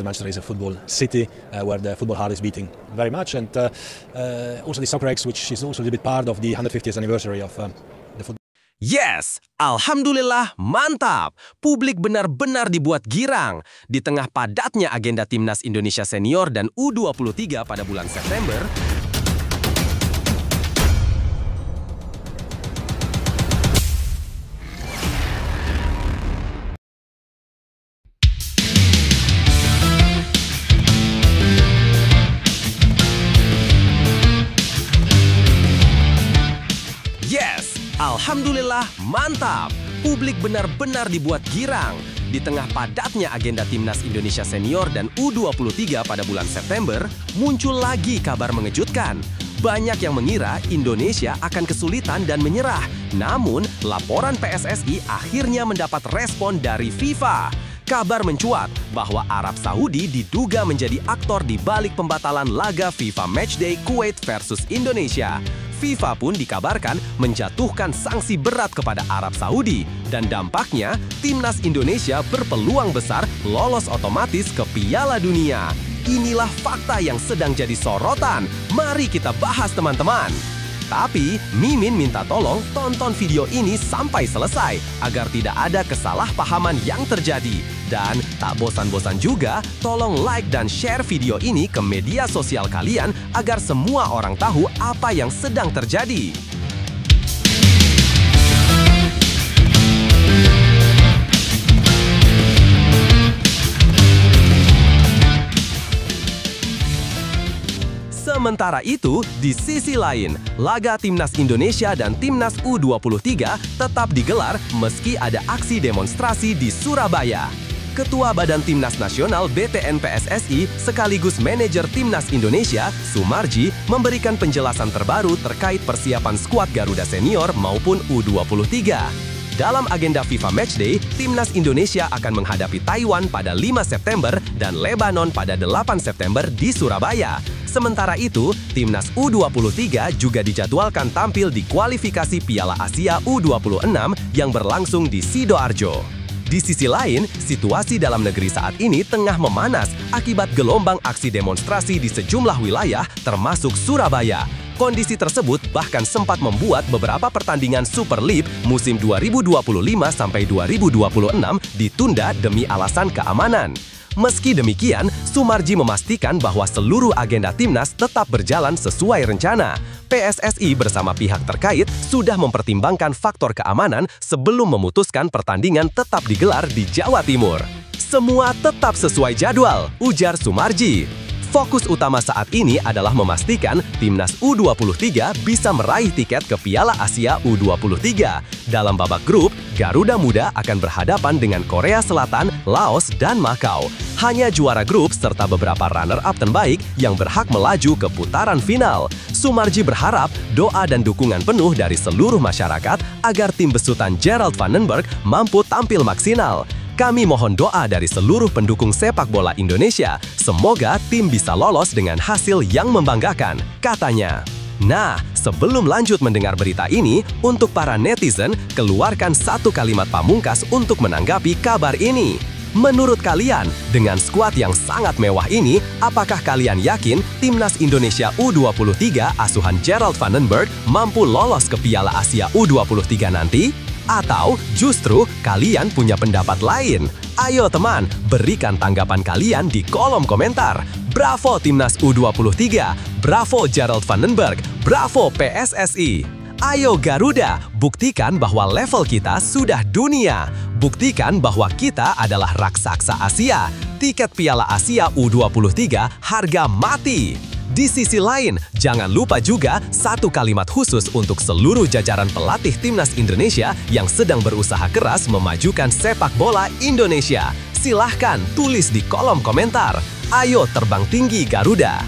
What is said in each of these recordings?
Manchester is a football city where the football heart is beating very much, and also the Soccer X, which is also a little bit part of the 150th anniversary of the football. Yes, alhamdulillah mantap. Publik benar-benar dibuat girang. Di tengah padatnya agenda Timnas Indonesia Senior dan U23 pada bulan September, alhamdulillah mantap. Publik benar-benar dibuat girang. Di tengah padatnya agenda Timnas Indonesia Senior dan U23 pada bulan September, muncul lagi kabar mengejutkan. Banyak yang mengira Indonesia akan kesulitan dan menyerah. Namun, laporan PSSI akhirnya mendapat respon dari FIFA. Kabar mencuat bahwa Arab Saudi diduga menjadi aktor di balik pembatalan laga FIFA Matchday Kuwait versus Indonesia. FIFA pun dikabarkan menjatuhkan sanksi berat kepada Arab Saudi dan dampaknya Timnas Indonesia berpeluang besar lolos otomatis ke Piala Dunia. Inilah fakta yang sedang jadi sorotan. Mari kita bahas teman-teman. Tapi, Mimin minta tolong tonton video ini sampai selesai agar tidak ada kesalahpahaman yang terjadi. Dan tak bosan-bosan juga, tolong like dan share video ini ke media sosial kalian agar semua orang tahu apa yang sedang terjadi. Sementara itu, di sisi lain, laga Timnas Indonesia dan Timnas U23 tetap digelar meski ada aksi demonstrasi di Surabaya. Ketua Badan Timnas Nasional BTN PSSI sekaligus manajer Timnas Indonesia, Sumarji, memberikan penjelasan terbaru terkait persiapan skuad Garuda Senior maupun U23. Dalam agenda FIFA Matchday, Timnas Indonesia akan menghadapi Taiwan pada 5 September dan Lebanon pada 8 September di Surabaya. Sementara itu, Timnas U23 juga dijadwalkan tampil di kualifikasi Piala Asia U26 yang berlangsung di Sidoarjo. Di sisi lain, situasi dalam negeri saat ini tengah memanas akibat gelombang aksi demonstrasi di sejumlah wilayah termasuk Surabaya. Kondisi tersebut bahkan sempat membuat beberapa pertandingan Super League musim 2025 sampai 2026 ditunda demi alasan keamanan. Meski demikian, Sumarji memastikan bahwa seluruh agenda Timnas tetap berjalan sesuai rencana. PSSI bersama pihak terkait sudah mempertimbangkan faktor keamanan sebelum memutuskan pertandingan tetap digelar di Jawa Timur. Semua tetap sesuai jadwal, ujar Sumarji. Fokus utama saat ini adalah memastikan Timnas U23 bisa meraih tiket ke Piala Asia U23. Dalam babak grup, Garuda Muda akan berhadapan dengan Korea Selatan, Laos, dan Makau. Hanya juara grup serta beberapa runner-up terbaik yang berhak melaju ke putaran final. Sumarji berharap doa dan dukungan penuh dari seluruh masyarakat agar tim besutan Gerald Vandenberg mampu tampil maksimal. Kami mohon doa dari seluruh pendukung sepak bola Indonesia. Semoga tim bisa lolos dengan hasil yang membanggakan, katanya. Nah, sebelum lanjut mendengar berita ini, untuk para netizen, keluarkan satu kalimat pamungkas untuk menanggapi kabar ini. Menurut kalian, dengan skuad yang sangat mewah ini, apakah kalian yakin Timnas Indonesia U23 asuhan Gerald Vandenberg mampu lolos ke Piala Asia U23 nanti? Atau justru kalian punya pendapat lain? Ayo teman, berikan tanggapan kalian di kolom komentar. Bravo Timnas U23, bravo Gerald Vandenberg, bravo PSSI. Ayo Garuda, buktikan bahwa level kita sudah dunia. Buktikan bahwa kita adalah raksasa Asia. Tiket Piala Asia U23 harga mati. Di sisi lain, jangan lupa juga satu kalimat khusus untuk seluruh jajaran pelatih Timnas Indonesia yang sedang berusaha keras memajukan sepak bola Indonesia. Silahkan tulis di kolom komentar. Ayo terbang tinggi Garuda!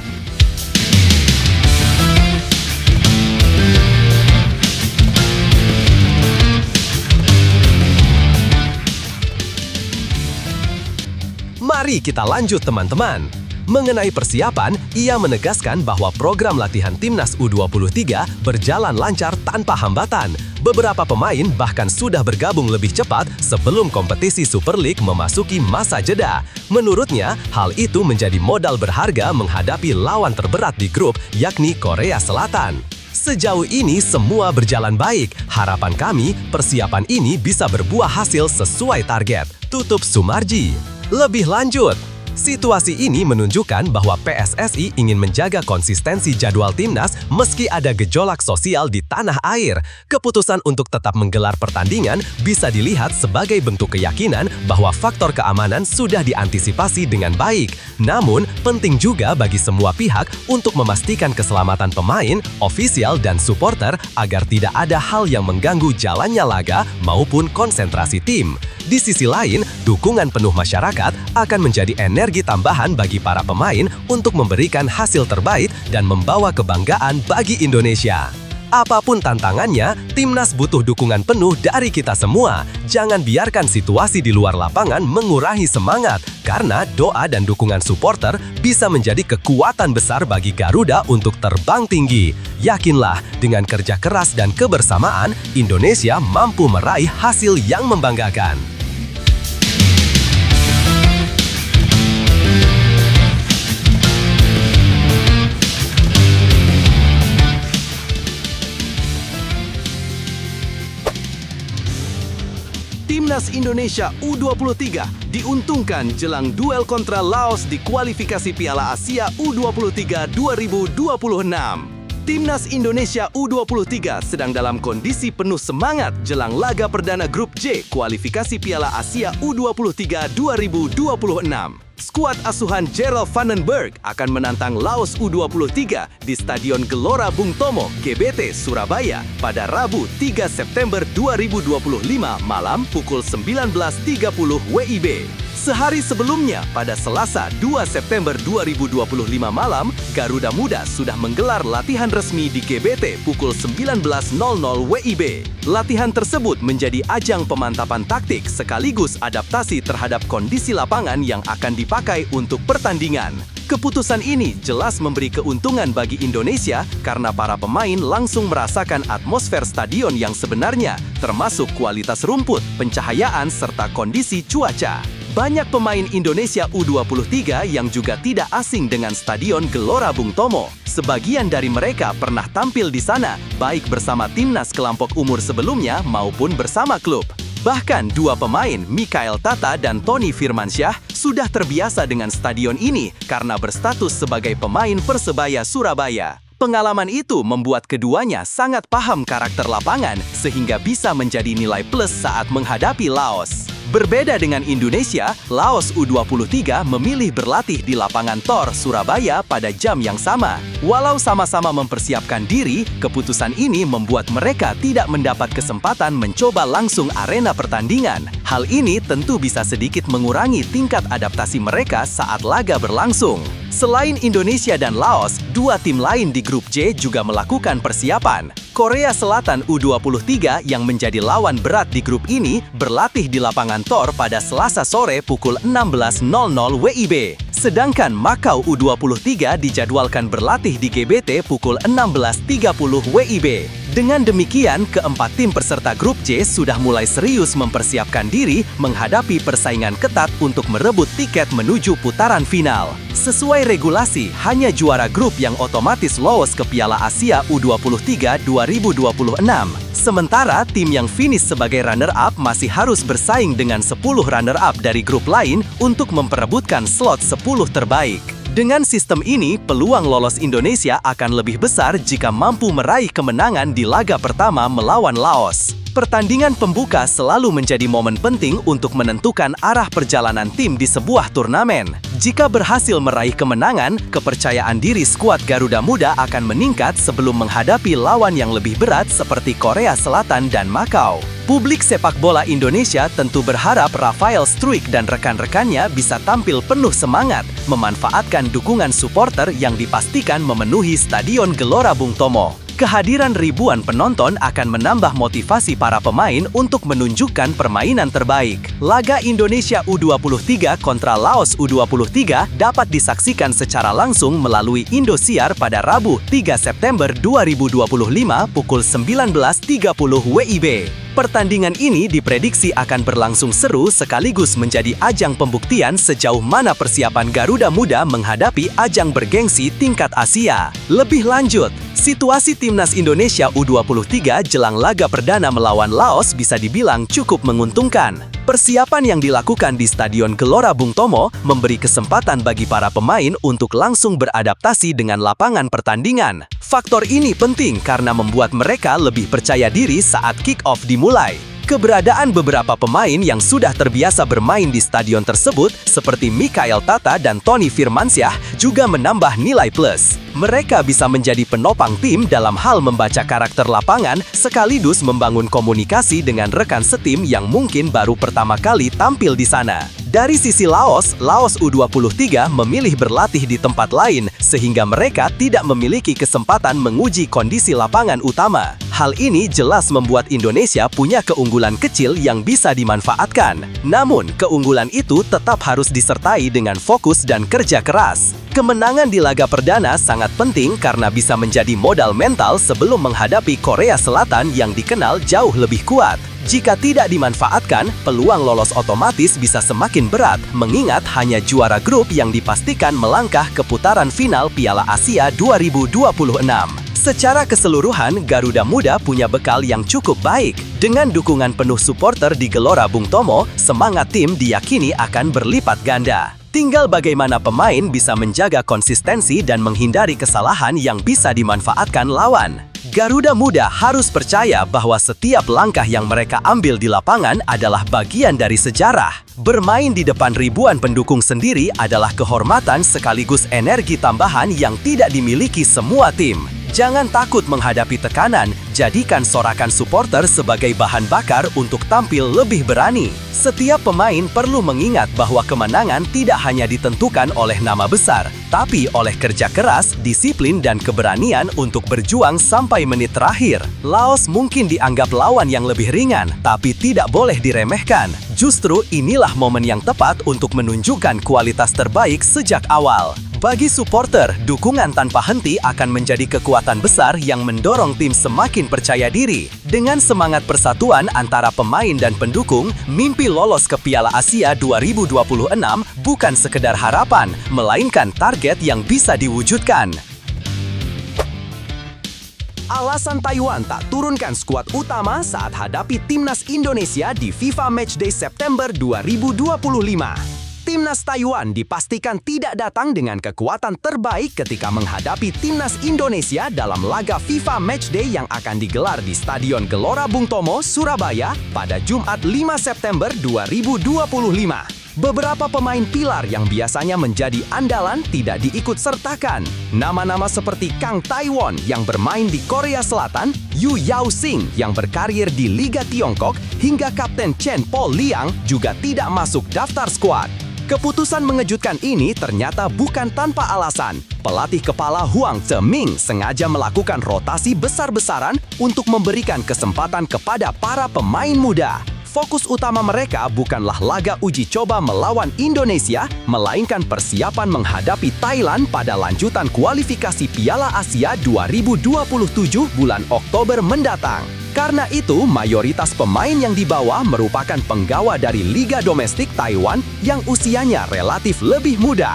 Mari kita lanjut teman-teman. Mengenai persiapan, ia menegaskan bahwa program latihan Timnas U23 berjalan lancar tanpa hambatan. Beberapa pemain bahkan sudah bergabung lebih cepat sebelum kompetisi Super League memasuki masa jeda. Menurutnya, hal itu menjadi modal berharga menghadapi lawan terberat di grup, yakni Korea Selatan. Sejauh ini semua berjalan baik. Harapan kami, persiapan ini bisa berbuah hasil sesuai target. Tutup Sumarji. Lebih lanjut, situasi ini menunjukkan bahwa PSSI ingin menjaga konsistensi jadwal timnas meski ada gejolak sosial di tanah air. Keputusan untuk tetap menggelar pertandingan bisa dilihat sebagai bentuk keyakinan bahwa faktor keamanan sudah diantisipasi dengan baik. Namun, penting juga bagi semua pihak untuk memastikan keselamatan pemain, ofisial, dan supporter agar tidak ada hal yang mengganggu jalannya laga maupun konsentrasi tim. Di sisi lain, dukungan penuh masyarakat akan menjadi energi tambahan bagi para pemain untuk memberikan hasil terbaik dan membawa kebanggaan bagi Indonesia. Apapun tantangannya, timnas butuh dukungan penuh dari kita semua. Jangan biarkan situasi di luar lapangan mengurangi semangat, karena doa dan dukungan supporter bisa menjadi kekuatan besar bagi Garuda untuk terbang tinggi. Yakinlah, dengan kerja keras dan kebersamaan, Indonesia mampu meraih hasil yang membanggakan. Timnas Indonesia U23 diuntungkan jelang duel kontra Laos di kualifikasi Piala Asia U23 2026. Timnas Indonesia U23 sedang dalam kondisi penuh semangat jelang laga perdana Grup J kualifikasi Piala Asia U23 2026. Skuad asuhan Gerald Vandenberg akan menantang Laos U23 di Stadion Gelora Bung Tomo, GBT, Surabaya pada Rabu 3 September 2025 malam pukul 19.30 WIB. Sehari sebelumnya, pada Selasa 2 September 2025 malam, Garuda Muda sudah menggelar latihan resmi di GBT pukul 19.00 WIB. Latihan tersebut menjadi ajang pemantapan taktik sekaligus adaptasi terhadap kondisi lapangan yang akan dipakai untuk pertandingan. Keputusan ini jelas memberi keuntungan bagi Indonesia karena para pemain langsung merasakan atmosfer stadion yang sebenarnya, termasuk kualitas rumput, pencahayaan, serta kondisi cuaca. Banyak pemain Indonesia U23 yang juga tidak asing dengan Stadion Gelora Bung Tomo. Sebagian dari mereka pernah tampil di sana, baik bersama timnas kelompok umur sebelumnya maupun bersama klub. Bahkan dua pemain, Mikael Tata dan Tony Firmansyah, sudah terbiasa dengan stadion ini karena berstatus sebagai pemain Persebaya Surabaya. Pengalaman itu membuat keduanya sangat paham karakter lapangan sehingga bisa menjadi nilai plus saat menghadapi Laos. Berbeda dengan Indonesia, Laos U23 memilih berlatih di lapangan Tor, Surabaya pada jam yang sama. Walau sama-sama mempersiapkan diri, keputusan ini membuat mereka tidak mendapat kesempatan mencoba langsung arena pertandingan. Hal ini tentu bisa sedikit mengurangi tingkat adaptasi mereka saat laga berlangsung. Selain Indonesia dan Laos, dua tim lain di Grup J juga melakukan persiapan. Korea Selatan U23 yang menjadi lawan berat di grup ini berlatih di lapangan Tor pada Selasa sore pukul 16.00 WIB. Sedangkan Makau U23 dijadwalkan berlatih di GBT pukul 16.30 WIB. Dengan demikian, keempat tim peserta grup J sudah mulai serius mempersiapkan diri menghadapi persaingan ketat untuk merebut tiket menuju putaran final. Sesuai regulasi, hanya juara grup yang otomatis lolos ke Piala Asia U23 2026. Sementara tim yang finish sebagai runner-up masih harus bersaing dengan 10 runner-up dari grup lain untuk memperebutkan slot 10 terbaik. Dengan sistem ini, peluang lolos Indonesia akan lebih besar jika mampu meraih kemenangan di laga pertama melawan Laos. Pertandingan pembuka selalu menjadi momen penting untuk menentukan arah perjalanan tim di sebuah turnamen. Jika berhasil meraih kemenangan, kepercayaan diri skuad Garuda Muda akan meningkat sebelum menghadapi lawan yang lebih berat seperti Korea Selatan dan Makau. Publik sepak bola Indonesia tentu berharap Rafael Struijk dan rekan-rekannya bisa tampil penuh semangat, memanfaatkan dukungan supporter yang dipastikan memenuhi Stadion Gelora Bung Tomo. Kehadiran ribuan penonton akan menambah motivasi para pemain untuk menunjukkan permainan terbaik. Laga Indonesia U23 kontra Laos U23 dapat disaksikan secara langsung melalui Indosiar pada Rabu 3 September 2025 pukul 19.30 WIB. Pertandingan ini diprediksi akan berlangsung seru sekaligus menjadi ajang pembuktian sejauh mana persiapan Garuda Muda menghadapi ajang bergengsi tingkat Asia. Lebih lanjut, situasi Timnas Indonesia U23 jelang laga perdana melawan Laos bisa dibilang cukup menguntungkan. Persiapan yang dilakukan di Stadion Gelora Bung Tomo memberi kesempatan bagi para pemain untuk langsung beradaptasi dengan lapangan pertandingan. Faktor ini penting karena membuat mereka lebih percaya diri saat kick-off dimulai. Keberadaan beberapa pemain yang sudah terbiasa bermain di stadion tersebut seperti Mikael Tata dan Tony Firmansyah juga menambah nilai plus. Mereka bisa menjadi penopang tim dalam hal membaca karakter lapangan sekaligus membangun komunikasi dengan rekan setim yang mungkin baru pertama kali tampil di sana. Dari sisi Laos U23 memilih berlatih di tempat lain sehingga mereka tidak memiliki kesempatan menguji kondisi lapangan utama. Hal ini jelas membuat Indonesia punya keunggulan kecil yang bisa dimanfaatkan. Namun, keunggulan itu tetap harus disertai dengan fokus dan kerja keras. Kemenangan di laga perdana sangat penting karena bisa menjadi modal mental sebelum menghadapi Korea Selatan yang dikenal jauh lebih kuat. Jika tidak dimanfaatkan, peluang lolos otomatis bisa semakin berat mengingat hanya juara grup yang dipastikan melangkah ke putaran final Piala Asia 2026. Secara keseluruhan, Garuda Muda punya bekal yang cukup baik. Dengan dukungan penuh supporter di Gelora Bung Tomo, semangat tim diyakini akan berlipat ganda. Tinggal bagaimana pemain bisa menjaga konsistensi dan menghindari kesalahan yang bisa dimanfaatkan lawan. Garuda Muda harus percaya bahwa setiap langkah yang mereka ambil di lapangan adalah bagian dari sejarah. Bermain di depan ribuan pendukung sendiri adalah kehormatan sekaligus energi tambahan yang tidak dimiliki semua tim. Jangan takut menghadapi tekanan, jadikan sorakan supporter sebagai bahan bakar untuk tampil lebih berani. Setiap pemain perlu mengingat bahwa kemenangan tidak hanya ditentukan oleh nama besar, tapi oleh kerja keras, disiplin, dan keberanian untuk berjuang sampai menit terakhir. Laos mungkin dianggap lawan yang lebih ringan, tapi tidak boleh diremehkan. Justru inilah momen yang tepat untuk menunjukkan kualitas terbaik sejak awal. Bagi supporter, dukungan tanpa henti akan menjadi kekuatan besar yang mendorong tim semakin percaya diri. Dengan semangat persatuan antara pemain dan pendukung, mimpi lolos ke Piala Asia 2026 bukan sekedar harapan, melainkan target yang bisa diwujudkan. Alasan Taiwan tak turunkan skuad utama saat hadapi Timnas Indonesia di FIFA Matchday September 2025. Timnas Taiwan dipastikan tidak datang dengan kekuatan terbaik ketika menghadapi Timnas Indonesia dalam laga FIFA Matchday yang akan digelar di Stadion Gelora Bung Tomo, Surabaya pada Jumat 5 September 2025. Beberapa pemain pilar yang biasanya menjadi andalan tidak diikut sertakan. Nama-nama seperti Kang Tae-won yang bermain di Korea Selatan, Yu Yao-sing yang berkarir di Liga Tiongkok, hingga Kapten Chen Po Liang juga tidak masuk daftar skuad. Keputusan mengejutkan ini ternyata bukan tanpa alasan. Pelatih kepala Huang Zheming sengaja melakukan rotasi besar-besaran untuk memberikan kesempatan kepada para pemain muda. Fokus utama mereka bukanlah laga uji coba melawan Indonesia, melainkan persiapan menghadapi Thailand pada lanjutan kualifikasi Piala Asia 2027 bulan Oktober mendatang. Karena itu, mayoritas pemain yang dibawa merupakan penggawa dari Liga Domestik Taiwan yang usianya relatif lebih muda.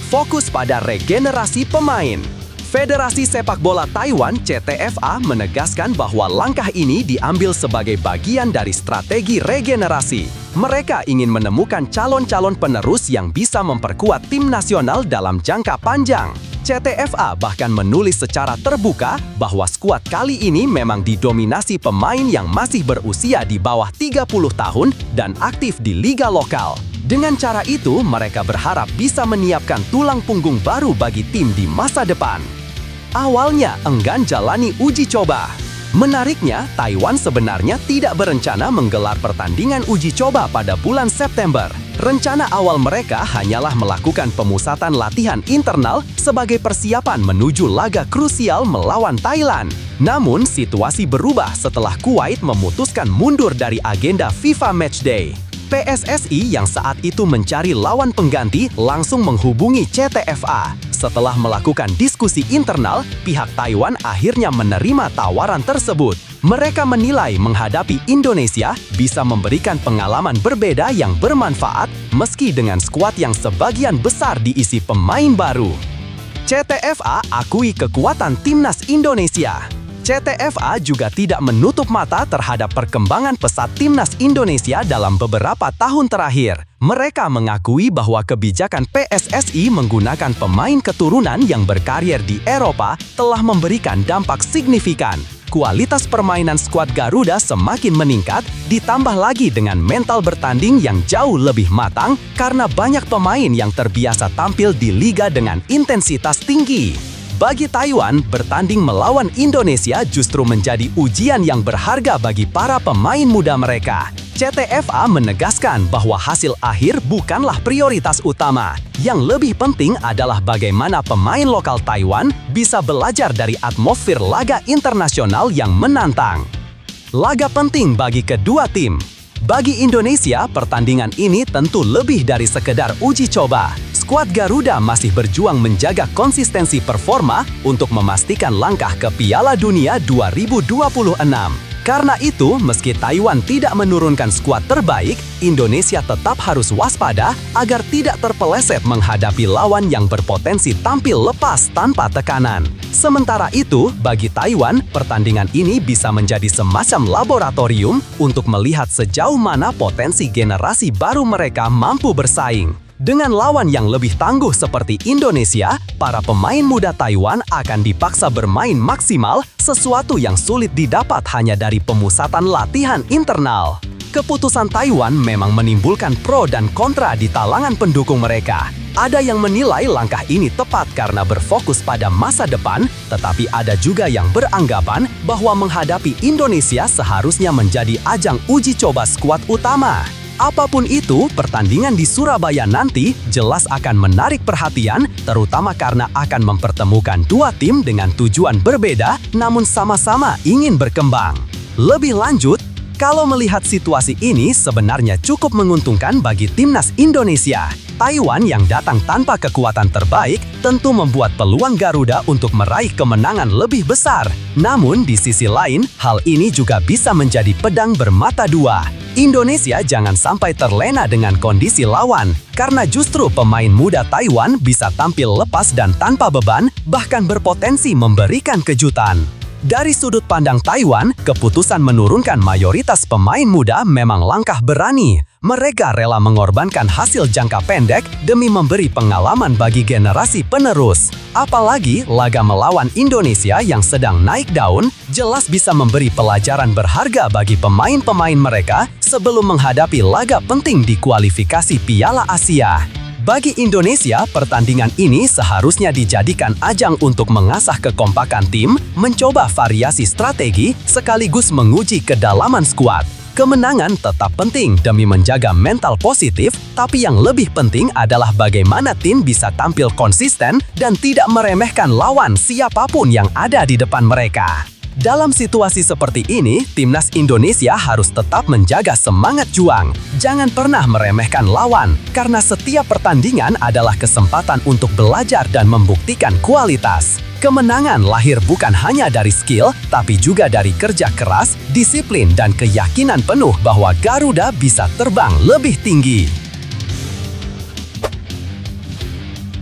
Fokus pada regenerasi pemain. Federasi Sepak Bola Taiwan (CTFA) menegaskan bahwa langkah ini diambil sebagai bagian dari strategi regenerasi. Mereka ingin menemukan calon-calon penerus yang bisa memperkuat tim nasional dalam jangka panjang. CTFA bahkan menulis secara terbuka bahwa skuad kali ini memang didominasi pemain yang masih berusia di bawah 30 tahun dan aktif di liga lokal. Dengan cara itu, mereka berharap bisa menyiapkan tulang punggung baru bagi tim di masa depan. Awalnya enggan jalani uji coba. Menariknya, Taiwan sebenarnya tidak berencana menggelar pertandingan uji coba pada bulan September. Rencana awal mereka hanyalah melakukan pemusatan latihan internal sebagai persiapan menuju laga krusial melawan Thailand. Namun, situasi berubah setelah Kuwait memutuskan mundur dari agenda FIFA Matchday. PSSI yang saat itu mencari lawan pengganti langsung menghubungi CTFA. Setelah melakukan diskusi internal, pihak Taiwan akhirnya menerima tawaran tersebut. Mereka menilai menghadapi Indonesia bisa memberikan pengalaman berbeda yang bermanfaat meski dengan skuad yang sebagian besar diisi pemain baru. CTFA akui kekuatan timnas Indonesia. CTFA juga tidak menutup mata terhadap perkembangan pesat timnas Indonesia dalam beberapa tahun terakhir. Mereka mengakui bahwa kebijakan PSSI menggunakan pemain keturunan yang berkarir di Eropa telah memberikan dampak signifikan. Kualitas permainan skuad Garuda semakin meningkat, ditambah lagi dengan mental bertanding yang jauh lebih matang karena banyak pemain yang terbiasa tampil di liga dengan intensitas tinggi. Bagi Taiwan, bertanding melawan Indonesia justru menjadi ujian yang berharga bagi para pemain muda mereka. CTFA menegaskan bahwa hasil akhir bukanlah prioritas utama. Yang lebih penting adalah bagaimana pemain lokal Taiwan bisa belajar dari atmosfer laga internasional yang menantang. Laga penting bagi kedua tim. Bagi Indonesia, pertandingan ini tentu lebih dari sekedar uji coba. Skuad Garuda masih berjuang menjaga konsistensi performa untuk memastikan langkah ke Piala Dunia 2026. Karena itu, meski Taiwan tidak menurunkan skuad terbaik, Indonesia tetap harus waspada agar tidak terpeleset menghadapi lawan yang berpotensi tampil lepas tanpa tekanan. Sementara itu, bagi Taiwan, pertandingan ini bisa menjadi semacam laboratorium untuk melihat sejauh mana potensi generasi baru mereka mampu bersaing. Dengan lawan yang lebih tangguh seperti Indonesia, para pemain muda Taiwan akan dipaksa bermain maksimal, sesuatu yang sulit didapat hanya dari pemusatan latihan internal. Keputusan Taiwan memang menimbulkan pro dan kontra di kalangan pendukung mereka. Ada yang menilai langkah ini tepat karena berfokus pada masa depan, tetapi ada juga yang beranggapan bahwa menghadapi Indonesia seharusnya menjadi ajang uji coba skuad utama. Apapun itu, pertandingan di Surabaya nanti jelas akan menarik perhatian, terutama karena akan mempertemukan dua tim dengan tujuan berbeda, namun sama-sama ingin berkembang. Lebih lanjut, kalau melihat situasi ini sebenarnya cukup menguntungkan bagi timnas Indonesia. Taiwan yang datang tanpa kekuatan terbaik tentu membuat peluang Garuda untuk meraih kemenangan lebih besar. Namun di sisi lain, hal ini juga bisa menjadi pedang bermata dua. Indonesia jangan sampai terlena dengan kondisi lawan, karena justru pemain muda Taiwan bisa tampil lepas dan tanpa beban, bahkan berpotensi memberikan kejutan. Dari sudut pandang Taiwan, keputusan menurunkan mayoritas pemain muda memang langkah berani. Mereka rela mengorbankan hasil jangka pendek demi memberi pengalaman bagi generasi penerus. Apalagi laga melawan Indonesia yang sedang naik daun, jelas bisa memberi pelajaran berharga bagi pemain-pemain mereka sebelum menghadapi laga penting di kualifikasi Piala Asia. Bagi Indonesia, pertandingan ini seharusnya dijadikan ajang untuk mengasah kekompakan tim, mencoba variasi strategi, sekaligus menguji kedalaman skuad. Kemenangan tetap penting demi menjaga mental positif, tapi yang lebih penting adalah bagaimana tim bisa tampil konsisten dan tidak meremehkan lawan siapapun yang ada di depan mereka. Dalam situasi seperti ini, timnas Indonesia harus tetap menjaga semangat juang. Jangan pernah meremehkan lawan, karena setiap pertandingan adalah kesempatan untuk belajar dan membuktikan kualitas. Kemenangan lahir bukan hanya dari skill, tapi juga dari kerja keras, disiplin, dan keyakinan penuh bahwa Garuda bisa terbang lebih tinggi.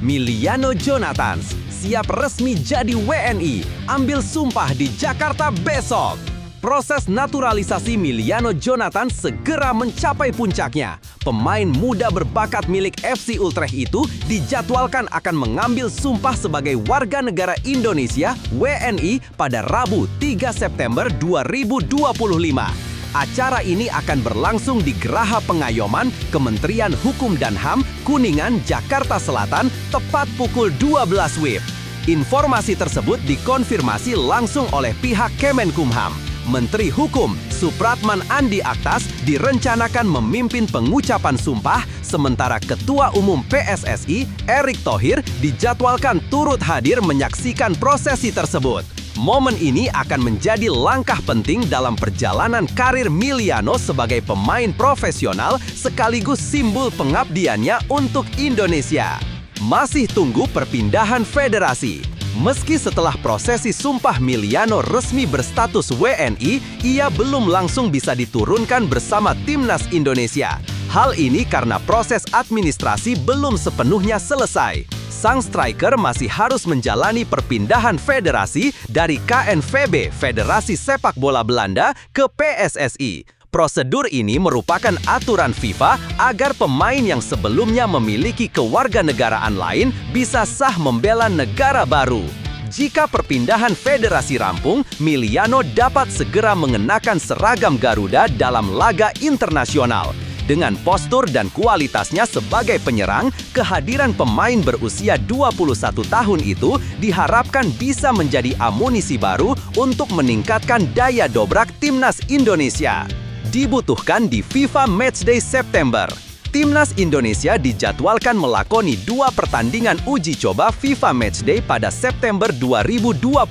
Miliano Jonathan siap resmi jadi WNI, ambil sumpah di Jakarta besok. Proses naturalisasi Miliano Jonathan segera mencapai puncaknya. Pemain muda berbakat milik FC Utrecht itu dijadwalkan akan mengambil sumpah sebagai warga negara Indonesia WNI pada Rabu 3 September 2025. Acara ini akan berlangsung di Geraha Pengayoman Kementerian Hukum dan HAM, Kuningan, Jakarta Selatan, tepat pukul 12 WIB. Informasi tersebut dikonfirmasi langsung oleh pihak Kemenkumham. Menteri Hukum Supratman Andi Aktas direncanakan memimpin pengucapan sumpah, sementara Ketua Umum PSSI Erick Thohir dijadwalkan turut hadir menyaksikan prosesi tersebut. Momen ini akan menjadi langkah penting dalam perjalanan karir Miliano sebagai pemain profesional sekaligus simbol pengabdiannya untuk Indonesia. Masih tunggu perpindahan federasi. Meski setelah prosesi sumpah Miliano resmi berstatus WNI, ia belum langsung bisa diturunkan bersama Timnas Indonesia. Hal ini karena proses administrasi belum sepenuhnya selesai. Sang striker masih harus menjalani perpindahan federasi dari KNVB, Federasi Sepak Bola Belanda, ke PSSI. Prosedur ini merupakan aturan FIFA agar pemain yang sebelumnya memiliki kewarganegaraan lain bisa sah membela negara baru. Jika perpindahan federasi rampung, Miliano dapat segera mengenakan seragam Garuda dalam laga internasional. Dengan postur dan kualitasnya sebagai penyerang, kehadiran pemain berusia 21 tahun itu diharapkan bisa menjadi amunisi baru untuk meningkatkan daya dobrak Timnas Indonesia. Dibutuhkan di FIFA Matchday September. Timnas Indonesia dijadwalkan melakoni 2 pertandingan uji coba FIFA Matchday pada September 2025,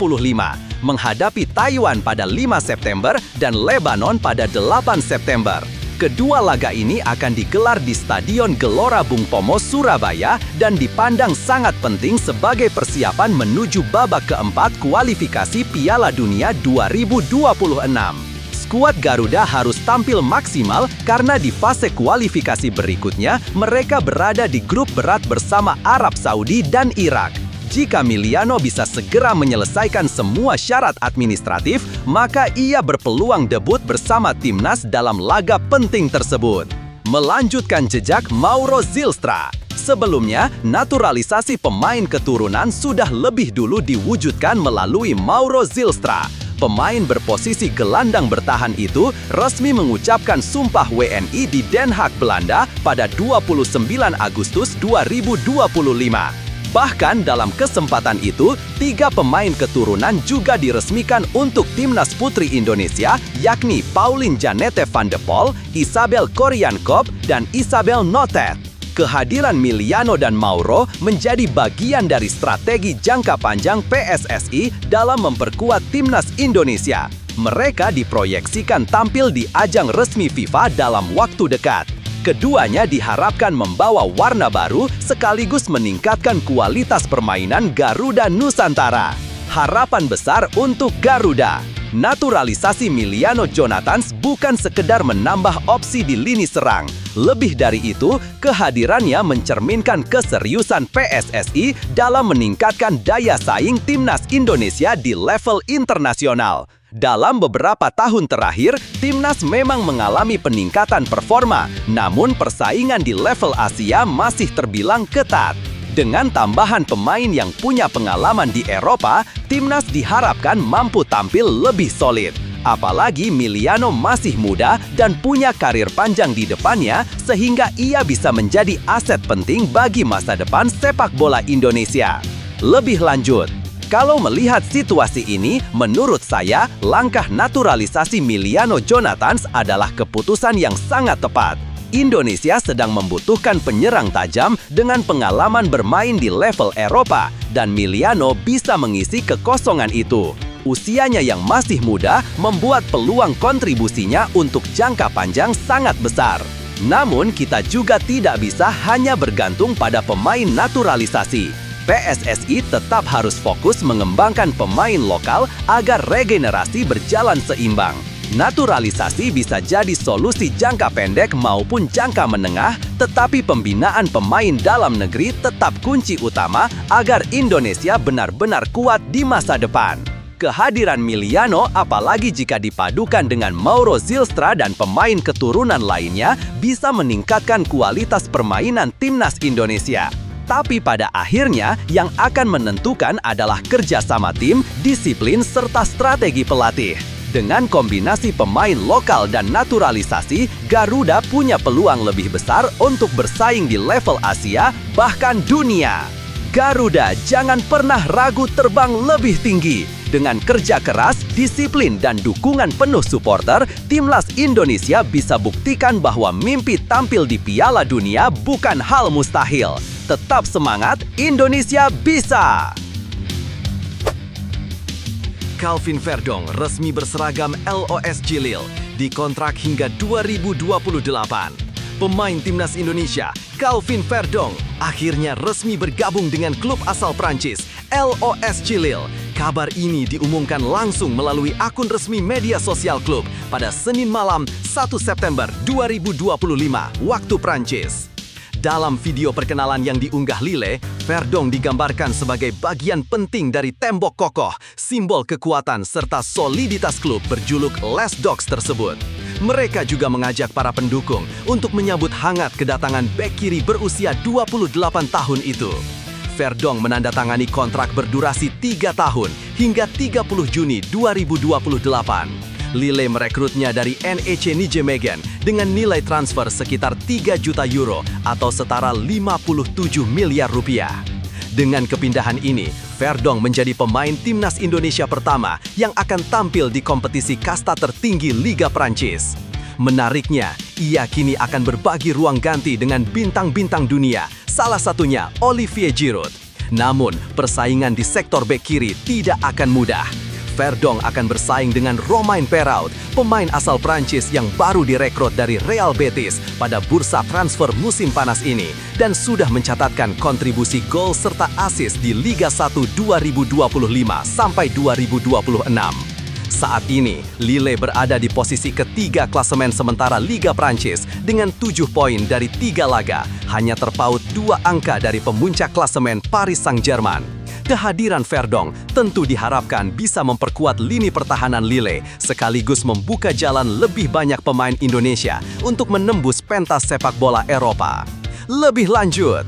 menghadapi Taiwan pada 5 September dan Lebanon pada 8 September. Kedua laga ini akan digelar di Stadion Gelora Bung Tomo, Surabaya dan dipandang sangat penting sebagai persiapan menuju babak keempat kualifikasi Piala Dunia 2026. Skuad Garuda harus tampil maksimal karena di fase kualifikasi berikutnya mereka berada di grup berat bersama Arab Saudi dan Irak. Jika Miliano bisa segera menyelesaikan semua syarat administratif, maka ia berpeluang debut bersama Timnas dalam laga penting tersebut. Melanjutkan jejak Mauro Zylstra. Sebelumnya, naturalisasi pemain keturunan sudah lebih dulu diwujudkan melalui Mauro Zylstra. Pemain berposisi gelandang bertahan itu resmi mengucapkan sumpah WNI di Den Haag, Belanda pada 29 Agustus 2025. Bahkan dalam kesempatan itu, 3 pemain keturunan juga diresmikan untuk Timnas Putri Indonesia, yakni Pauline Janette van de Pol, Isabel Koriankop, dan Isabel Notet. Kehadiran Miliano dan Mauro menjadi bagian dari strategi jangka panjang PSSI dalam memperkuat Timnas Indonesia. Mereka diproyeksikan tampil di ajang resmi FIFA dalam waktu dekat. Keduanya diharapkan membawa warna baru sekaligus meningkatkan kualitas permainan Garuda Nusantara. Harapan besar untuk Garuda. Naturalisasi Miliano Jonathans bukan sekedar menambah opsi di lini serang. Lebih dari itu, kehadirannya mencerminkan keseriusan PSSI dalam meningkatkan daya saing Timnas Indonesia di level internasional. Dalam beberapa tahun terakhir, Timnas memang mengalami peningkatan performa, namun persaingan di level Asia masih terbilang ketat. Dengan tambahan pemain yang punya pengalaman di Eropa, Timnas diharapkan mampu tampil lebih solid. Apalagi Miliano masih muda dan punya karir panjang di depannya, sehingga ia bisa menjadi aset penting bagi masa depan sepak bola Indonesia. Lebih lanjut, kalau melihat situasi ini, menurut saya, langkah naturalisasi Miliano Jonathans adalah keputusan yang sangat tepat. Indonesia sedang membutuhkan penyerang tajam dengan pengalaman bermain di level Eropa, dan Miliano bisa mengisi kekosongan itu. Usianya yang masih muda membuat peluang kontribusinya untuk jangka panjang sangat besar. Namun, kita juga tidak bisa hanya bergantung pada pemain naturalisasi. PSSI tetap harus fokus mengembangkan pemain lokal agar regenerasi berjalan seimbang. Naturalisasi bisa jadi solusi jangka pendek maupun jangka menengah, tetapi pembinaan pemain dalam negeri tetap kunci utama agar Indonesia benar-benar kuat di masa depan. Kehadiran Miliano, apalagi jika dipadukan dengan Mauro Zylstra dan pemain keturunan lainnya, bisa meningkatkan kualitas permainan Timnas Indonesia. Tapi pada akhirnya, yang akan menentukan adalah kerjasama tim, disiplin, serta strategi pelatih. Dengan kombinasi pemain lokal dan naturalisasi, Garuda punya peluang lebih besar untuk bersaing di level Asia, bahkan dunia. Garuda jangan pernah ragu terbang lebih tinggi. Dengan kerja keras, disiplin, dan dukungan penuh supporter, Timnas Indonesia bisa buktikan bahwa mimpi tampil di Piala Dunia bukan hal mustahil. Tetap semangat, Indonesia bisa! Calvin Verdong resmi berseragam LOS Jilil, dikontrak hingga 2028. Pemain Timnas Indonesia, Calvin Verdong, akhirnya resmi bergabung dengan klub asal Prancis, LOS Jilil. Kabar ini diumumkan langsung melalui akun resmi media sosial klub pada Senin malam 1 September 2025 waktu Prancis. Dalam video perkenalan yang diunggah Lille, Verdong digambarkan sebagai bagian penting dari tembok kokoh, simbol kekuatan serta soliditas klub berjuluk Les Dogs tersebut. Mereka juga mengajak para pendukung untuk menyambut hangat kedatangan bek kiri berusia 28 tahun itu. Verdong menandatangani kontrak berdurasi 3 tahun hingga 30 Juni 2028. Lille merekrutnya dari NEC Nijmegen dengan nilai transfer sekitar 3 juta euro atau setara 57 miliar rupiah. Dengan kepindahan ini, Verdong menjadi pemain Timnas Indonesia pertama yang akan tampil di kompetisi kasta tertinggi Liga Prancis. Menariknya, ia kini akan berbagi ruang ganti dengan bintang-bintang dunia, salah satunya Olivier Giroud. Namun, persaingan di sektor bek kiri tidak akan mudah. Verdong akan bersaing dengan Romain Perrault, pemain asal Prancis yang baru direkrut dari Real Betis pada bursa transfer musim panas ini dan sudah mencatatkan kontribusi gol serta assist di Liga 1 2025 sampai 2026. Saat ini, Lille berada di posisi ketiga klasemen sementara Liga Prancis dengan 7 poin dari 3 laga, hanya terpaut 2 angka dari pemuncak klasemen Paris Saint-Germain. Kehadiran Verdong tentu diharapkan bisa memperkuat lini pertahanan Lille sekaligus membuka jalan lebih banyak pemain Indonesia untuk menembus pentas sepak bola Eropa. Lebih lanjut,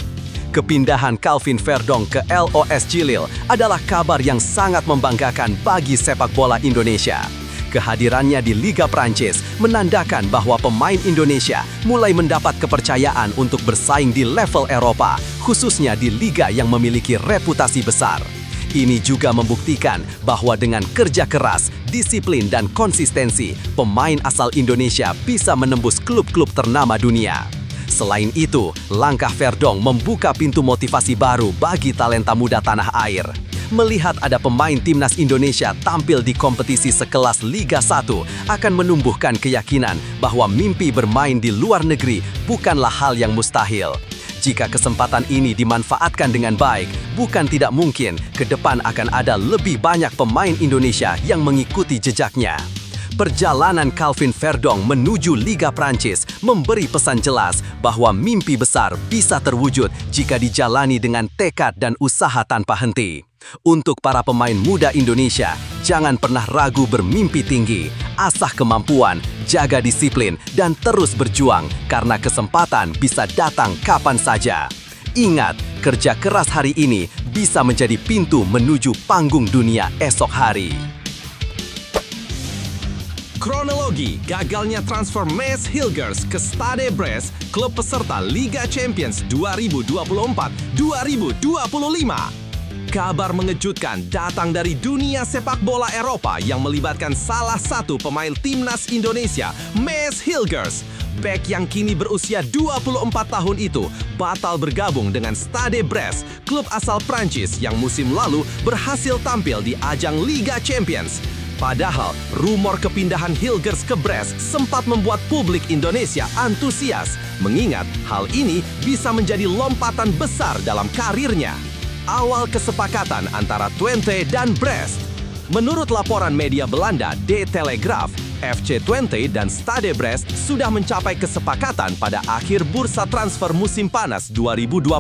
kepindahan Calvin Verdong ke LOS Jilil adalah kabar yang sangat membanggakan bagi sepak bola Indonesia. Kehadirannya di Liga Prancis menandakan bahwa pemain Indonesia mulai mendapat kepercayaan untuk bersaing di level Eropa, khususnya di liga yang memiliki reputasi besar. Ini juga membuktikan bahwa dengan kerja keras, disiplin, dan konsistensi, pemain asal Indonesia bisa menembus klub-klub ternama dunia. Selain itu, langkah Verdong membuka pintu motivasi baru bagi talenta muda tanah air. Melihat ada pemain Timnas Indonesia tampil di kompetisi sekelas Liga 1 akan menumbuhkan keyakinan bahwa mimpi bermain di luar negeri bukanlah hal yang mustahil. Jika kesempatan ini dimanfaatkan dengan baik, bukan tidak mungkin ke depan akan ada lebih banyak pemain Indonesia yang mengikuti jejaknya. Perjalanan Calvin Verdong menuju Liga Prancis memberi pesan jelas bahwa mimpi besar bisa terwujud jika dijalani dengan tekad dan usaha tanpa henti. Untuk para pemain muda Indonesia, jangan pernah ragu bermimpi tinggi, asah kemampuan, jaga disiplin, dan terus berjuang karena kesempatan bisa datang kapan saja. Ingat, kerja keras hari ini bisa menjadi pintu menuju panggung dunia esok hari. Kronologi gagalnya transfer Mads Hilgers ke Stade Brest, klub peserta Liga Champions 2024-2025. Kabar mengejutkan datang dari dunia sepak bola Eropa yang melibatkan salah satu pemain Timnas Indonesia, Mads Hilgers. Bek yang kini berusia 24 tahun itu batal bergabung dengan Stade Brest, klub asal Prancis yang musim lalu berhasil tampil di ajang Liga Champions. Padahal, rumor kepindahan Hilgers ke Brest sempat membuat publik Indonesia antusias, mengingat hal ini bisa menjadi lompatan besar dalam karirnya. Awal kesepakatan antara Twente dan Brest. Menurut laporan media Belanda De Telegraaf, FC Twente dan Stade Brest sudah mencapai kesepakatan pada akhir bursa transfer musim panas 2025.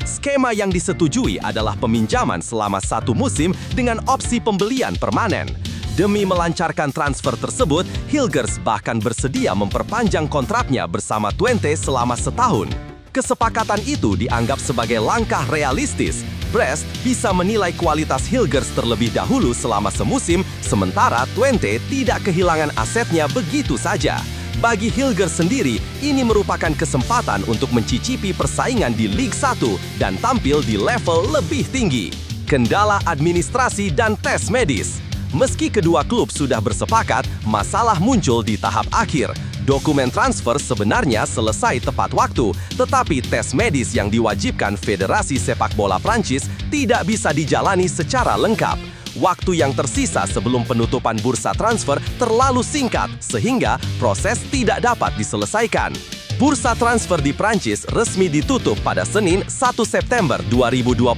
Skema yang disetujui adalah peminjaman selama 1 musim dengan opsi pembelian permanen. Demi melancarkan transfer tersebut, Hilgers bahkan bersedia memperpanjang kontraknya bersama Twente selama 1 tahun. Kesepakatan itu dianggap sebagai langkah realistis. Brest bisa menilai kualitas Hilgers terlebih dahulu selama semusim, sementara Twente tidak kehilangan asetnya begitu saja. Bagi Hilgers sendiri, ini merupakan kesempatan untuk mencicipi persaingan di Liga 1 dan tampil di level lebih tinggi. kendala administrasi dan tes medis. Meski kedua klub sudah bersepakat, masalah muncul di tahap akhir. Dokumen transfer sebenarnya selesai tepat waktu, tetapi tes medis yang diwajibkan Federasi Sepak Bola Prancis tidak bisa dijalani secara lengkap. Waktu yang tersisa sebelum penutupan bursa transfer terlalu singkat, sehingga proses tidak dapat diselesaikan. Bursa transfer di Prancis resmi ditutup pada Senin 1 September 2025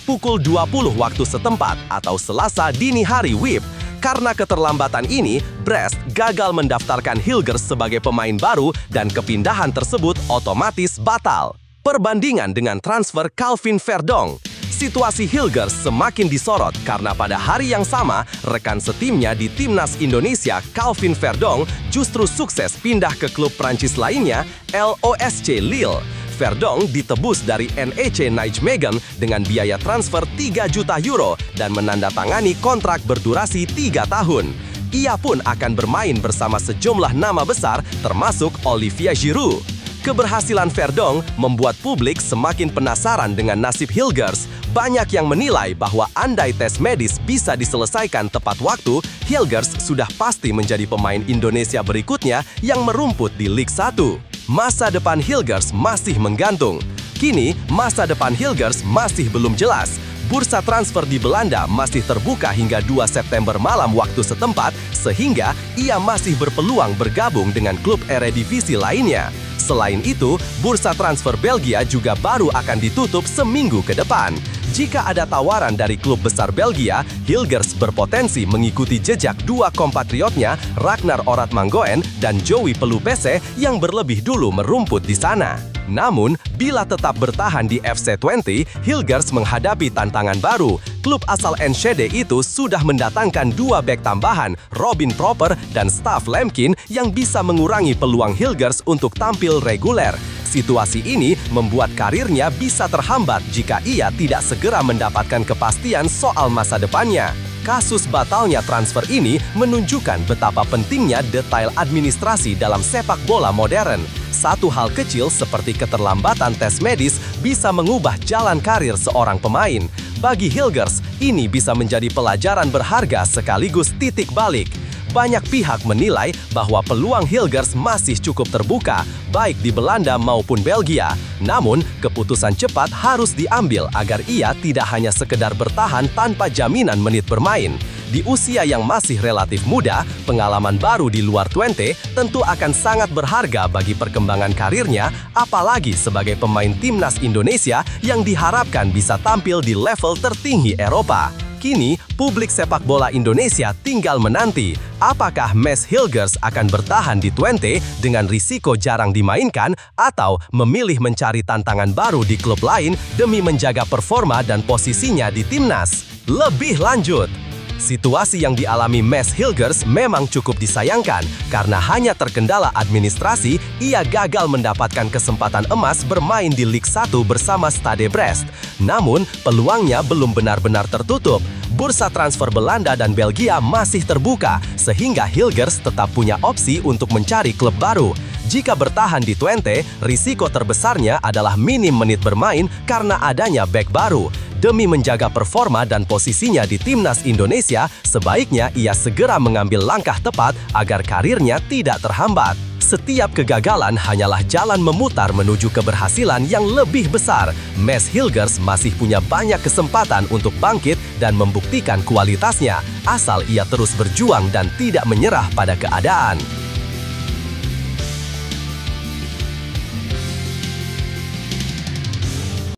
pukul 20 waktu setempat atau Selasa dini hari WIB. Karena keterlambatan ini, Brest gagal mendaftarkan Hilgers sebagai pemain baru dan kepindahan tersebut otomatis batal. Perbandingan dengan transfer Calvin Verdong. Situasi Hilgers semakin disorot karena pada hari yang sama, rekan setimnya di Timnas Indonesia, Calvin Verdong, justru sukses pindah ke klub Prancis lainnya, LOSC Lille. Verdong ditebus dari NEC Nijmegen dengan biaya transfer 3 juta euro dan menandatangani kontrak berdurasi 3 tahun. Ia pun akan bermain bersama sejumlah nama besar termasuk Olivier Giroud. Keberhasilan Verdong membuat publik semakin penasaran dengan nasib Hilgers. Banyak yang menilai bahwa andai tes medis bisa diselesaikan tepat waktu, Hilgers sudah pasti menjadi pemain Indonesia berikutnya yang merumput di Liga 1. Masa depan Hilgers masih menggantung. Kini, masa depan Hilgers masih belum jelas. Bursa transfer di Belanda masih terbuka hingga 2 September malam waktu setempat, sehingga ia masih berpeluang bergabung dengan klub Eredivisie lainnya. Selain itu, bursa transfer Belgia juga baru akan ditutup seminggu ke depan. Jika ada tawaran dari klub besar Belgia, Hilgers berpotensi mengikuti jejak dua kompatriotnya Ragnar Oratmangoen dan Joey Pelupese yang berlebih dulu merumput di sana. Namun, bila tetap bertahan di FC Twente, Hilgers menghadapi tantangan baru. Klub asal Enschede itu sudah mendatangkan 2 bek tambahan, Robin Proper dan Staff Lemkin, yang bisa mengurangi peluang Hilgers untuk tampil reguler. Situasi ini membuat karirnya bisa terhambat jika ia tidak segera mendapatkan kepastian soal masa depannya. Kasus batalnya transfer ini menunjukkan betapa pentingnya detail administrasi dalam sepak bola modern. Satu hal kecil seperti keterlambatan tes medis bisa mengubah jalan karir seorang pemain. Bagi Hilgers, ini bisa menjadi pelajaran berharga sekaligus titik balik. Banyak pihak menilai bahwa peluang Hilgers masih cukup terbuka, baik di Belanda maupun Belgia. Namun, keputusan cepat harus diambil agar ia tidak hanya sekedar bertahan tanpa jaminan menit bermain. Di usia yang masih relatif muda, pengalaman baru di luar Twente tentu akan sangat berharga bagi perkembangan karirnya, apalagi sebagai pemain Timnas Indonesia yang diharapkan bisa tampil di level tertinggi Eropa. Kini, publik sepak bola Indonesia tinggal menanti apakah Mads Hilgers akan bertahan di Twente dengan risiko jarang dimainkan atau memilih mencari tantangan baru di klub lain demi menjaga performa dan posisinya di timnas. Lebih lanjut, situasi yang dialami Mads Hilgers memang cukup disayangkan karena hanya terkendala administrasi, ia gagal mendapatkan kesempatan emas bermain di Liga 1 bersama Stade Brest. Namun, peluangnya belum benar-benar tertutup. Bursa transfer Belanda dan Belgia masih terbuka, sehingga Hilgers tetap punya opsi untuk mencari klub baru. Jika bertahan di Twente, risiko terbesarnya adalah minim menit bermain karena adanya bek baru. Demi menjaga performa dan posisinya di Timnas Indonesia, sebaiknya ia segera mengambil langkah tepat agar karirnya tidak terhambat. Setiap kegagalan hanyalah jalan memutar menuju keberhasilan yang lebih besar. Mads Hilgers masih punya banyak kesempatan untuk bangkit dan membuktikan kualitasnya, asal ia terus berjuang dan tidak menyerah pada keadaan.